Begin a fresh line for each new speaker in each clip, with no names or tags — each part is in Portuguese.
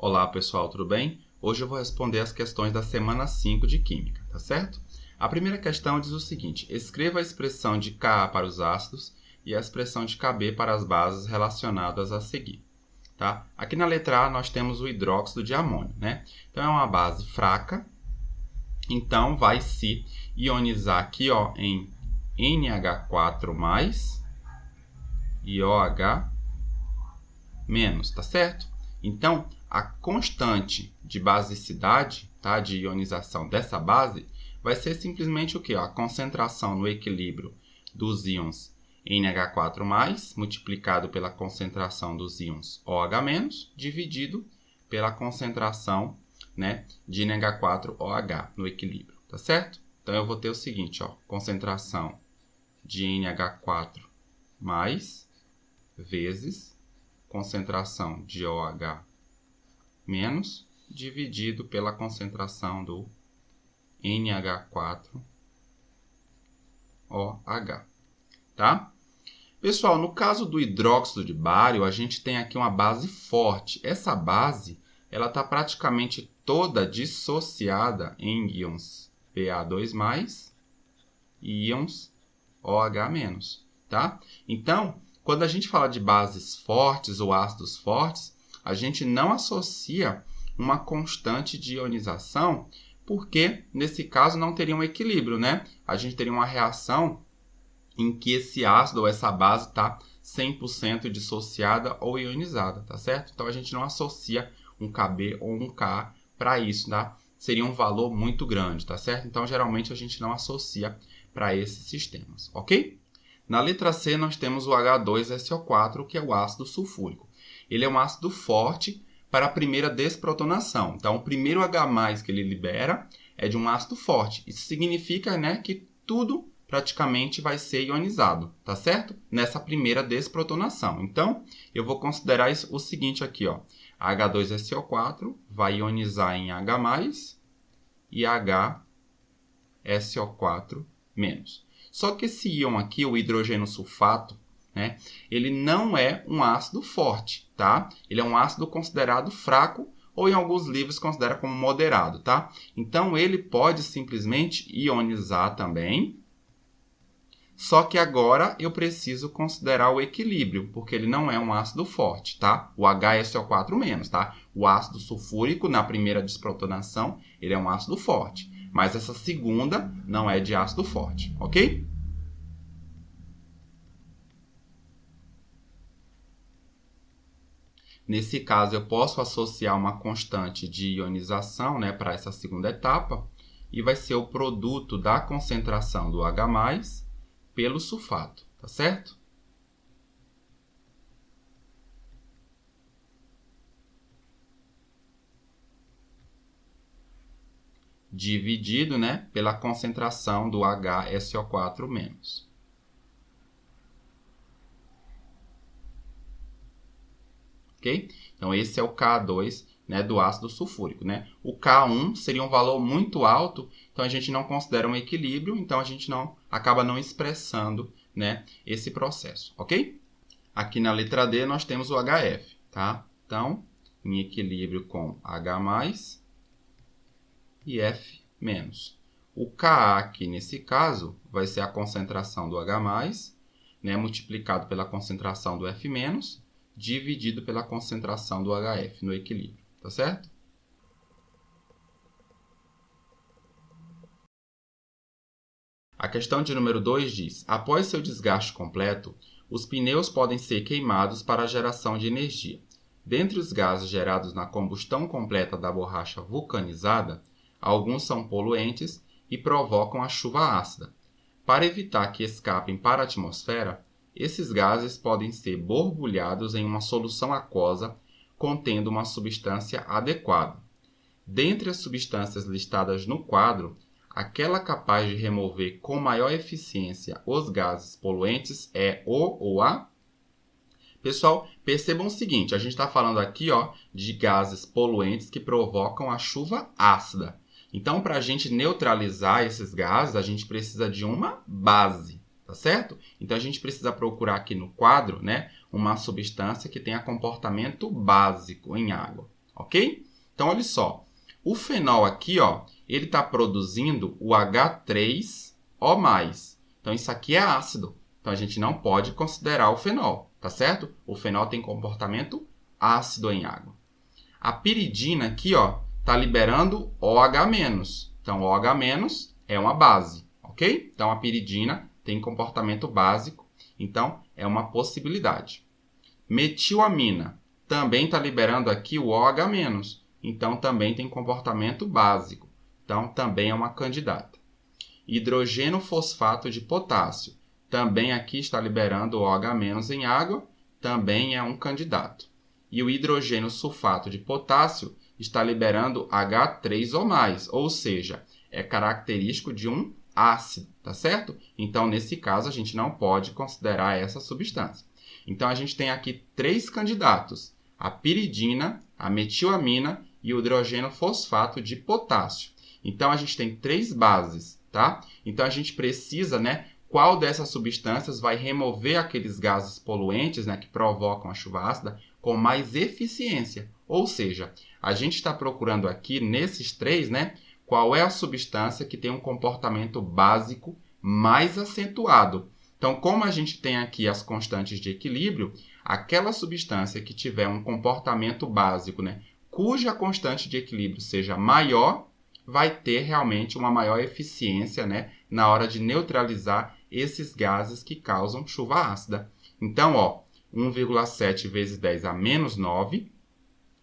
Olá pessoal, tudo bem? Hoje eu vou responder as questões da semana 5 de Química, tá certo? A primeira questão diz o seguinte: escreva a expressão de Ka para os ácidos e a expressão de Kb para as bases relacionadas a seguir. Tá? Aqui na letra A nós temos o hidróxido de amônio, né? Então é uma base fraca, então vai se ionizar aqui ó, em NH4+, e OH-, tá certo? Então, a constante de basicidade, tá, de ionização dessa base, vai ser simplesmente o quê? A concentração no equilíbrio dos íons NH4+, multiplicado pela concentração dos íons OH-, dividido pela concentração, né, de NH4OH no equilíbrio, tá certo? Então, eu vou ter o seguinte, ó, concentração de NH4+ vezes concentração de OH- dividido pela concentração do NH4OH, tá? Pessoal, no caso do hidróxido de bário, a gente tem aqui uma base forte. Essa base, ela está praticamente toda dissociada em íons Pa2+, e íons OH-, tá? Então, quando a gente fala de bases fortes ou ácidos fortes, a gente não associa uma constante de ionização, porque nesse caso não teria um equilíbrio, né? A gente teria uma reação em que esse ácido ou essa base está 100% dissociada ou ionizada, tá certo? Então a gente não associa um Kb ou um Ka para isso, tá? Seria um valor muito grande, tá certo? Então geralmente a gente não associa para esses sistemas, ok? Na letra C, nós temos o H2SO4, que é o ácido sulfúrico. Ele é um ácido forte para a primeira desprotonação. Então, o primeiro H+, que ele libera é de um ácido forte. Isso significa, né, que tudo praticamente vai ser ionizado, tá certo? Nessa primeira desprotonação. Então, eu vou considerar o seguinte aqui, ó. H2SO4 vai ionizar em H+, e HSO4-. Só que esse íon aqui, o hidrogênio sulfato, né, ele não é um ácido forte, tá? Ele é um ácido considerado fraco ou em alguns livros considera como moderado, tá? Então ele pode simplesmente ionizar também. Só que agora eu preciso considerar o equilíbrio, porque ele não é um ácido forte, tá? O HSO4-, tá? O ácido sulfúrico, na primeira desprotonação, ele é um ácido forte. Mas essa segunda não é de ácido forte, ok? Nesse caso, eu posso associar uma constante de ionização, né, para essa segunda etapa, e vai ser o produto da concentração do H+, pelo sulfato, tá certo? Dividido, né, pela concentração do HSO4-. Ok? Então, esse é o Ka2, né, do ácido sulfúrico, né? O Ka1 seria um valor muito alto, então a gente não considera um equilíbrio, então a gente acaba não expressando, né, esse processo, ok? Aqui na letra D nós temos o HF, tá? Então, em equilíbrio com H+ e F-. O Ka aqui, nesse caso, vai ser a concentração do H+, né, multiplicado pela concentração do F-, dividido pela concentração do HF no equilíbrio, tá certo? A questão de número 2 diz: após seu desgaste completo, os pneus podem ser queimados para a geração de energia. Dentre os gases gerados na combustão completa da borracha vulcanizada, alguns são poluentes e provocam a chuva ácida. Para evitar que escapem para a atmosfera, esses gases podem ser borbulhados em uma solução aquosa contendo uma substância adequada. Dentre as substâncias listadas no quadro, aquela capaz de remover com maior eficiência os gases poluentes é o ou a? Pessoal, percebam o seguinte, a gente está falando aqui ó, de gases poluentes que provocam a chuva ácida. Então, para a gente neutralizar esses gases, a gente precisa de uma base, tá certo? Então, a gente precisa procurar aqui no quadro, né, uma substância que tenha comportamento básico em água, ok? Então, olha só, o fenol aqui, ó, ele está produzindo o H3O+. Então, isso aqui é ácido. Então, a gente não pode considerar o fenol, tá certo? O fenol tem comportamento ácido em água. A piridina aqui, ó, está liberando OH-. Então, OH- é uma base, ok? Então, a piridina tem comportamento básico, então é uma possibilidade. Metilamina também está liberando aqui o OH-, então também tem comportamento básico, então também é uma candidata. Hidrogênio fosfato de potássio também aqui está liberando o OH- em água, também é um candidato. E o hidrogênio sulfato de potássio está liberando H3O+, ou seja, é característico de um ácido, tá certo? Então, nesse caso, a gente não pode considerar essa substância. Então, a gente tem aqui 3 candidatos, a piridina, a metilamina e o hidrogênio fosfato de potássio. Então, a gente tem 3 bases, tá? Então, a gente precisa, né, qual dessas substâncias vai remover aqueles gases poluentes, né, que provocam a chuva ácida com mais eficiência. Ou seja, a gente está procurando aqui, nesses 3, né, qual é a substância que tem um comportamento básico mais acentuado. Então, como a gente tem aqui as constantes de equilíbrio, aquela substância que tiver um comportamento básico, né, cuja constante de equilíbrio seja maior, vai ter realmente uma maior eficiência, né, na hora de neutralizar esses gases que causam chuva ácida. Então, ó, 1,7 vezes 10 a menos 9,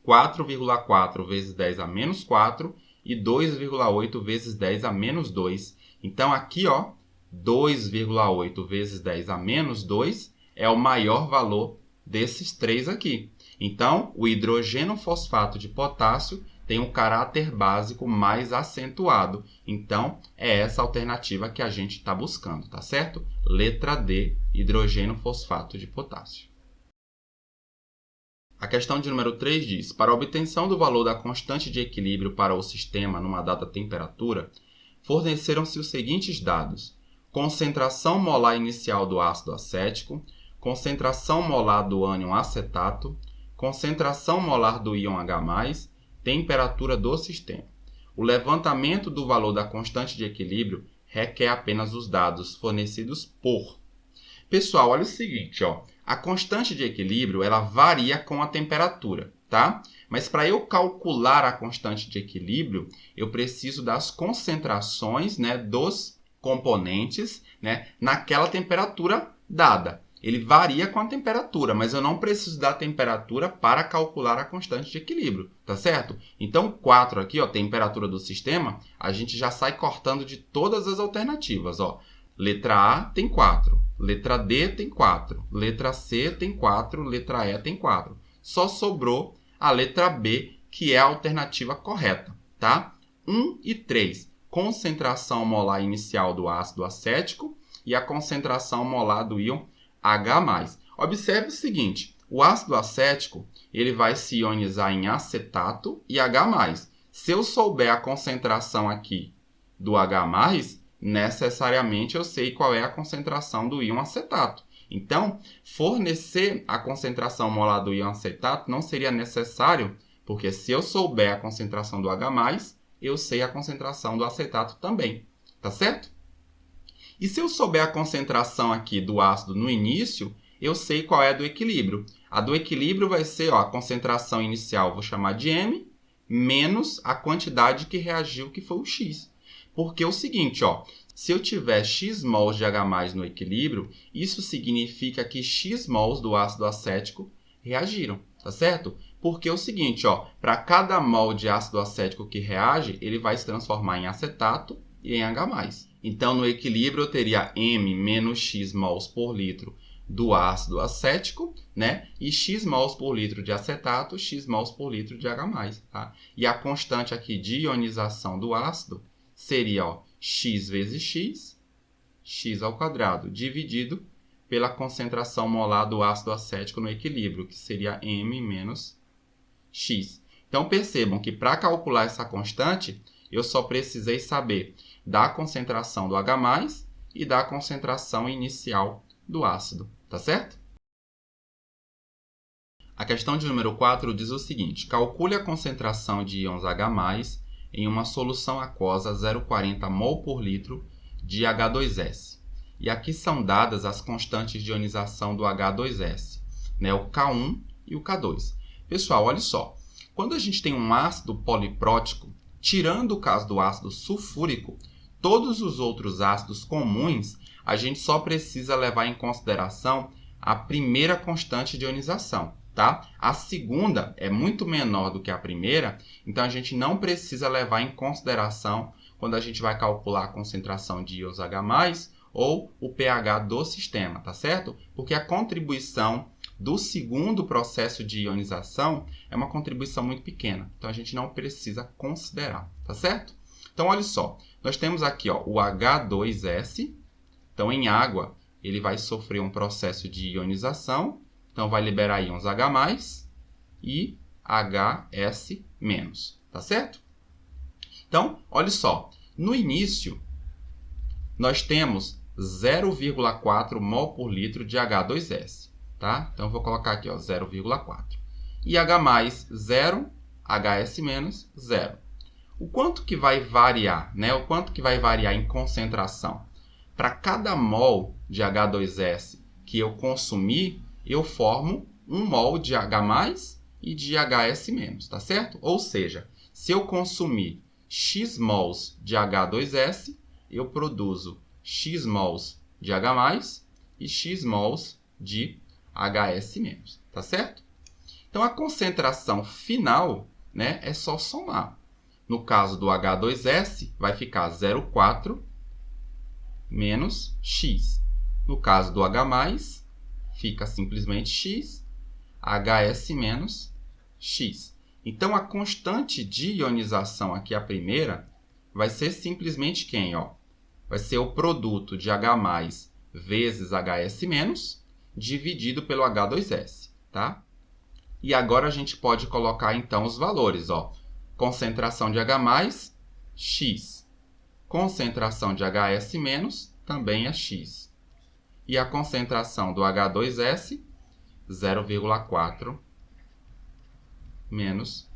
4,4 vezes 10 a menos 4 e 2,8 vezes 10 a menos 2. Então, aqui, ó, 2,8 vezes 10 a menos 2 é o maior valor desses 3 aqui. Então, o hidrogênio fosfato de potássio tem um caráter básico mais acentuado. Então, é essa alternativa que a gente está buscando, tá certo? Letra D, hidrogênio fosfato de potássio. A questão de número 3 diz: para a obtenção do valor da constante de equilíbrio para o sistema numa dada temperatura, forneceram-se os seguintes dados: concentração molar inicial do ácido acético, concentração molar do ânion acetato, concentração molar do íon H+, temperatura do sistema. O levantamento do valor da constante de equilíbrio requer apenas os dados fornecidos por. Pessoal, olha o seguinte, ó. A constante de equilíbrio, ela varia com a temperatura, tá? Mas para eu calcular a constante de equilíbrio, eu preciso das concentrações, né, dos componentes, né, naquela temperatura dada. Ele varia com a temperatura, mas eu não preciso da temperatura para calcular a constante de equilíbrio, tá certo? Então, 4 aqui, ó, temperatura do sistema, a gente já sai cortando de todas as alternativas, ó. Letra A tem 4, letra D tem 4, letra C tem 4, letra E tem 4. Só sobrou a letra B, que é a alternativa correta, tá? 1 e 3, concentração molar inicial do ácido acético e a concentração molar do íon H+. Observe o seguinte, o ácido acético ele vai se ionizar em acetato e H+. Se eu souber a concentração aqui do H+, necessariamente eu sei qual é a concentração do íon acetato. Então, fornecer a concentração molar do íon acetato não seria necessário, porque se eu souber a concentração do H+, eu sei a concentração do acetato também, tá certo? E se eu souber a concentração aqui do ácido no início, eu sei qual é a do equilíbrio. A do equilíbrio vai ser, ó, a concentração inicial, vou chamar de M, menos a quantidade que reagiu, que foi o X. Porque é o seguinte, ó, se eu tiver X mols de H+ no equilíbrio, isso significa que X mols do ácido acético reagiram, tá certo? Porque é o seguinte, ó, para cada mol de ácido acético que reage, ele vai se transformar em acetato e em H+. Então, no equilíbrio, eu teria M menos X mols por litro do ácido acético, né? E X mols por litro de acetato, X mols por litro de H+. Tá? E a constante aqui de ionização do ácido seria, ó, X vezes X, X ao quadrado, dividido pela concentração molar do ácido acético no equilíbrio, que seria M menos X. Então, percebam que para calcular essa constante, eu só precisei saber da concentração do H+, e da concentração inicial do ácido, tá certo? A questão de número 4 diz o seguinte: calcule a concentração de íons H+, em uma solução aquosa 0,40 mol por litro de H2S. E aqui são dadas as constantes de ionização do H2S, né? O K1 e o K2. Pessoal, olha só. Quando a gente tem um ácido poliprótico, tirando o caso do ácido sulfúrico, todos os outros ácidos comuns, a gente só precisa levar em consideração a primeira constante de ionização. Tá? A segunda é muito menor do que a primeira, então a gente não precisa levar em consideração quando a gente vai calcular a concentração de íons H+, ou o pH do sistema, tá certo? Porque a contribuição do segundo processo de ionização é uma contribuição muito pequena, então a gente não precisa considerar, tá certo? Então, olha só, nós temos aqui ó, o H2S, então em água ele vai sofrer um processo de ionização, então, vai liberar íons H+, e HS-, tá certo? Então, olha só. No início, nós temos 0,4 mol por litro de H2S, tá? Então, eu vou colocar aqui, 0,4. E H+, 0, HS-, 0. O quanto que vai variar, né? O quanto que vai variar em concentração? Para cada mol de H2S que eu consumir, eu formo 1 mol de H+, e de HS-, tá certo? Ou seja, se eu consumir X mols de H2S, eu produzo X mols de H+, e X mols de HS-, tá certo? Então, a concentração final, né, é só somar. No caso do H2S, vai ficar 0,4 menos X. No caso do H+, fica simplesmente X, HS menos X. Então, a constante de ionização aqui, a primeira, vai ser simplesmente quem? Ó? Vai ser o produto de H+ vezes HS menos, dividido pelo H2S. Tá? E agora a gente pode colocar, então, os valores. Ó. Concentração de H+, X. Concentração de HS menos, também é X. E a concentração do H2S, 0,4 menos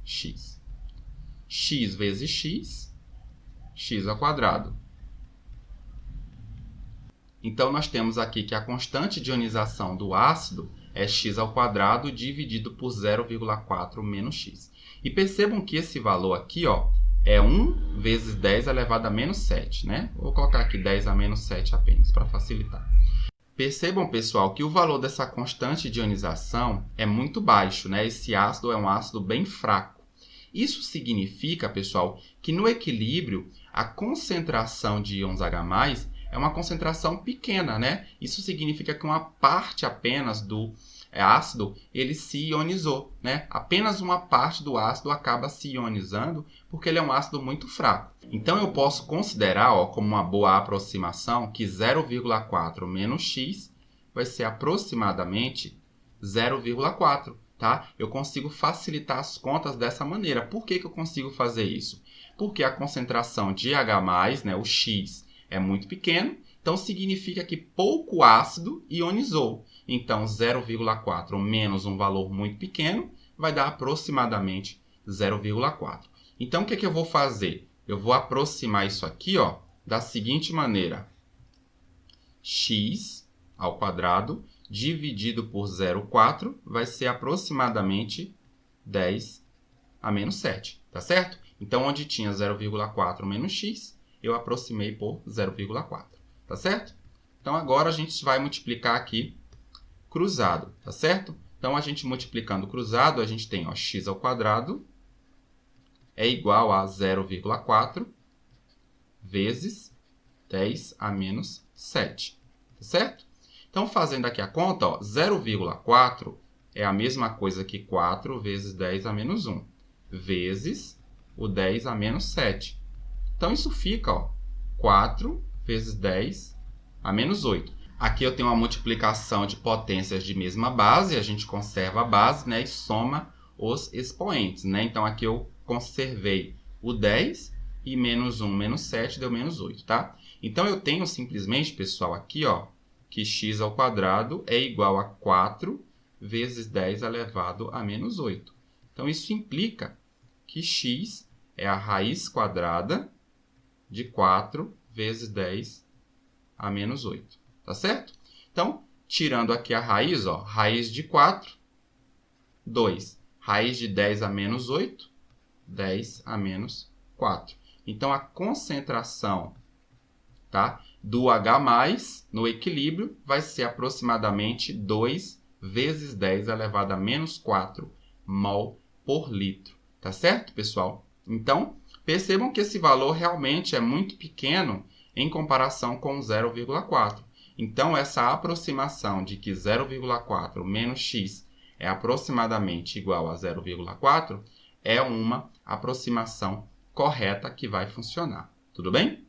X. X vezes X, X ao quadrado. Então, nós temos aqui que a constante de ionização do ácido é X ao quadrado dividido por 0,4 menos X. E percebam que esse valor aqui ó, é 1 vezes 10 elevado a menos 7. Né? Vou colocar aqui 10 a menos 7 apenas, para facilitar. Percebam, pessoal, que o valor dessa constante de ionização é muito baixo, né? Esse ácido é um ácido bem fraco. Isso significa, pessoal, que no equilíbrio, a concentração de íons H+, é uma concentração pequena, né? Isso significa que uma parte apenas do ácido, ele se ionizou, né? Apenas uma parte do ácido acaba se ionizando, porque ele é um ácido muito fraco. Então, eu posso considerar ó, como uma boa aproximação que 0,4 menos X vai ser aproximadamente 0,4. Tá? Eu consigo facilitar as contas dessa maneira. Por que eu consigo fazer isso? Porque a concentração de H+, né, o X, é muito pequeno, então significa que pouco ácido ionizou. Então, 0,4 menos um valor muito pequeno vai dar aproximadamente 0,4. Então, o que eu vou fazer? Eu vou aproximar isso aqui ó, da seguinte maneira. X ao quadrado dividido por 0,4 vai ser aproximadamente 10 a menos 7. Tá certo? Então, onde tinha 0,4 menos x, eu aproximei por 0,4. Tá certo? Então, agora a gente vai multiplicar aqui cruzado. Tá certo? Então, a gente multiplicando cruzado, a gente tem ó, x ao quadrado é igual a 0,4 vezes 10 a menos 7. Tá certo? Então, fazendo aqui a conta, 0,4 é a mesma coisa que 4 vezes 10 a menos 1, vezes o 10 a menos 7. Então, isso fica ó, 4 vezes 10 a menos 8. Aqui eu tenho uma multiplicação de potências de mesma base, a gente conserva a base, né, e soma os expoentes. Né? Então, aqui eu conservei o 10 e menos 1 menos 7 deu menos 8. Tá? Então, eu tenho simplesmente, pessoal, aqui ó, que x ao quadrado é igual a 4 vezes 10 elevado a menos 8. Então, isso implica que x é a raiz quadrada de 4 vezes 10 a menos 8. Tá certo? Então, tirando aqui a raiz, ó, raiz de 4, 2. Raiz de 10 a menos 8, 10 a menos 4. Então, a concentração, tá, do H+, no equilíbrio, vai ser aproximadamente 2 vezes 10 elevado a menos 4 mol por litro. Tá certo, pessoal? Então, percebam que esse valor realmente é muito pequeno em comparação com 0,4. Então, essa aproximação de que 0,4 menos x é aproximadamente igual a 0,4 é uma aproximação correta que vai funcionar. Tudo bem?